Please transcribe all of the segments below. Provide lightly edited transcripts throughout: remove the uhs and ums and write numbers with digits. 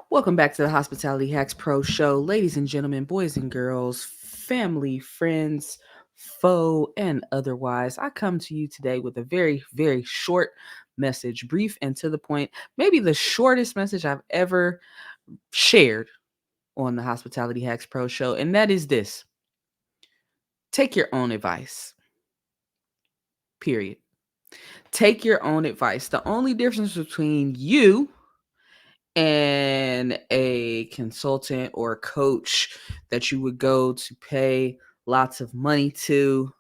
Welcome back to the Hospitality Hacks Pro Show, ladies and gentlemen, boys and girls, family, friends, foe, and otherwise. I come to you today with a very, very short message, brief and to the point, maybe the shortest message I've ever shared on the Hospitality Hacks Pro Show, and that is this: take your own advice, period. Take your own advice. The only difference between you and a consultant or coach that you would go to pay lots of money to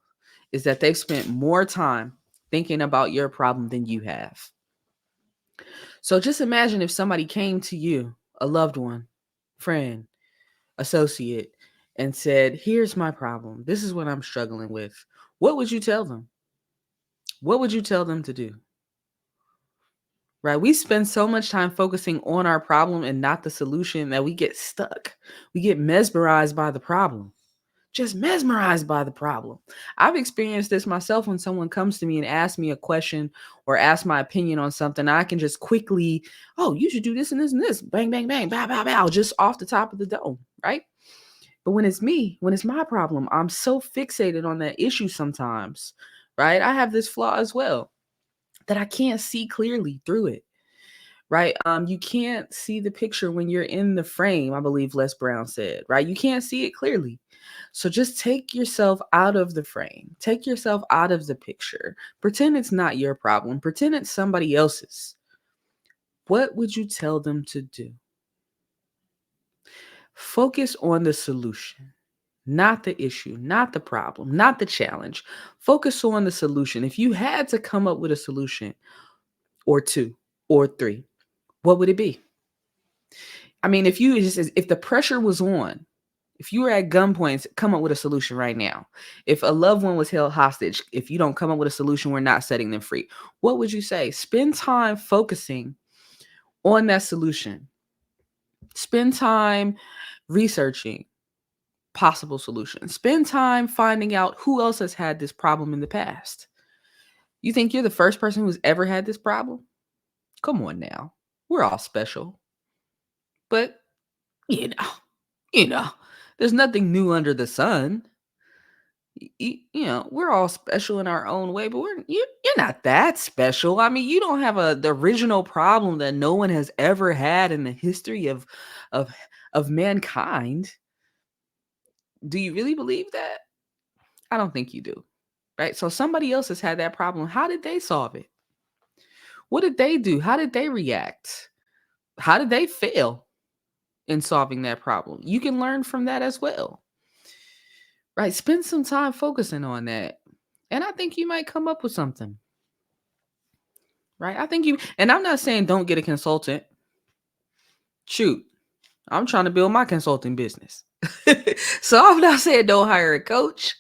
is that they've spent more time thinking about your problem than you have. So just imagine if somebody came to you, a loved one, friend, associate, and said, "Here's my problem. This is what I'm struggling with." What would you tell them? What would you tell them to do? Right? We spend so much time focusing on our problem and not the solution that we get stuck. We get mesmerized by the problem. Just mesmerized by the problem. I've experienced this myself when someone comes to me and asks me a question or asks my opinion on something. I can just quickly, oh, you should do this and this and this. Bang, bang, bang, bow, bow, bow, just off the top of the dome, right? But when it's me, when it's my problem, I'm so fixated on that issue sometimes, right? I have this flaw as well that I can't see clearly through it, right? You can't see the picture when you're in the frame, I believe Les Brown said, right? You can't see it clearly. So just take yourself out of the frame, take yourself out of the picture. Pretend it's not your problem, pretend it's somebody else's. What would you tell them to do? Focus on the solution, not the issue, not the problem, not the challenge. Focus on the solution. If you had to come up with a solution or two or three, what would it be? I mean, if the pressure was on, if you were at gunpoint, come up with a solution right now. If a loved one was held hostage, if you don't come up with a solution, we're not setting them free. What would you say? Spend time focusing on that solution. Spend time researching possible solutions. Spend time finding out who else has had this problem in the past. You think you're the first person who's ever had this problem? Come on now. We're all special. But, you know, you know, there's nothing new under the sun. We're all special in our own way, but you're not that special. I mean, you don't have the original problem that no one has ever had in the history of of mankind. Do you really believe that? I don't think you do. Right? So somebody else has had that problem. How did they solve it? What did they do? How did they react? How did they fail in solving that problem? You can learn from that as well. Right? Spend some time focusing on that. And I think you might come up with something. Right? And I'm not saying don't get a consultant. Shoot, I'm trying to build my consulting business. So I'm not saying don't hire a coach.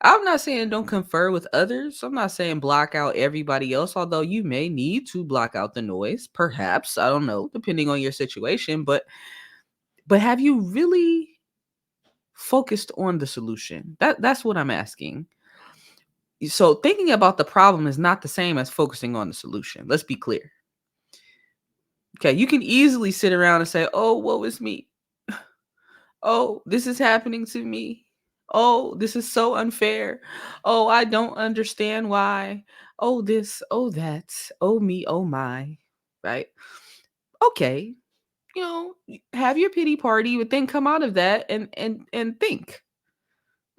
I'm not saying don't confer with others. I'm not saying block out everybody else, although you may need to block out the noise, perhaps. I don't know, depending on your situation. But have you really focused on the solution? That's what I'm asking. So thinking about the problem is not the same as focusing on the solution. Let's be clear. Okay, you can easily sit around and say, "Oh, woe is me. Oh, this is happening to me. Oh, this is so unfair. Oh, I don't understand why. Oh, this, oh, that. Oh, me, oh, my." Right? Okay. Have your pity party, but then come out of that and think.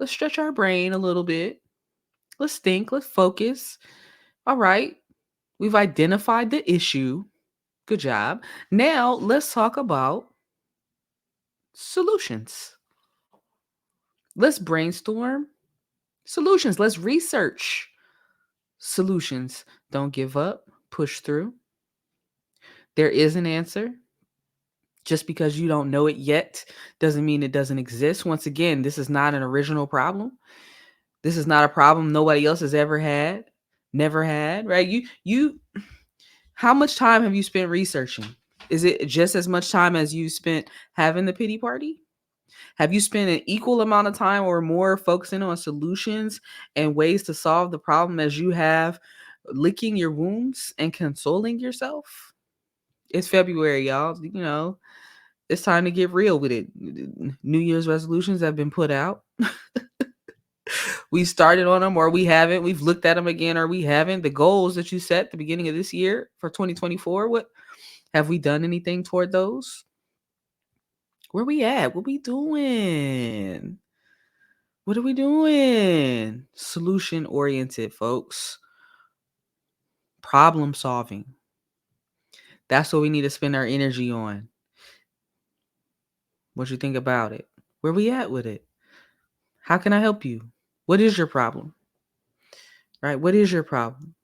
Let's stretch our brain a little bit. Let's think, let's focus. All right. We've identified the issue. Good job. Now, let's talk about solutions. Let's brainstorm solutions. Let's research solutions. Don't give up, push through. There is an answer. Just because you don't know it yet doesn't mean it doesn't exist. Once again, this is not an original problem. This is not a problem nobody else has ever had, never had, right? You how much time have you spent researching? Is it just as much time as you spent having the pity party? Have you spent an equal amount of time or more focusing on solutions and ways to solve the problem as you have licking your wounds and consoling yourself? It's February, y'all. It's time to get real with it. New Year's resolutions have been put out. We started on them or we haven't. We've looked at them again or we haven't. The goals that you set at the beginning of this year for 2024, what have we done anything toward those? Where we at? What we doing? What are we doing? Solution oriented, folks. Problem solving. That's what we need to spend our energy on. What you think about it? Where we at with it? How can I help you? What is your problem? Right? What is your problem?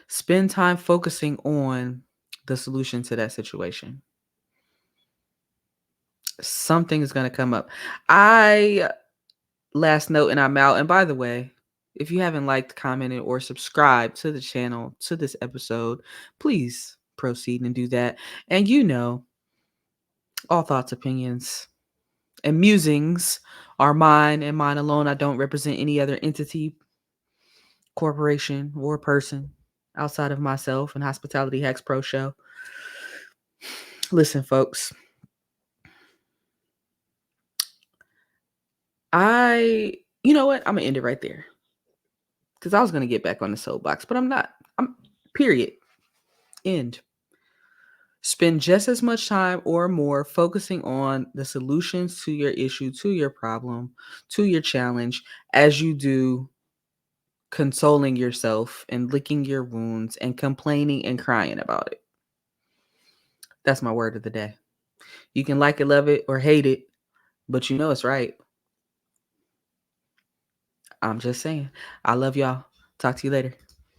Spend time focusing on the solution to that situation. Something is going to come up. I last note and I'm out. And by the way, if you haven't liked, commented, or subscribed to the channel, to this episode, please proceed and do that. And all thoughts, opinions, and musings are mine and mine alone. I don't represent any other entity, corporation, or person outside of myself and Hospitality Hacks Pro Show. Listen, folks. You know what? I'm going to end it right there. Because I was going to get back on the soapbox, but I'm not. Period. End. Spend just as much time or more focusing on the solutions to your issue, to your problem, to your challenge, as you do consoling yourself and licking your wounds and complaining and crying about it. That's my word of the day. You can like it, love it, or hate it, but you know it's right. I'm just saying. I love y'all. Talk to you later.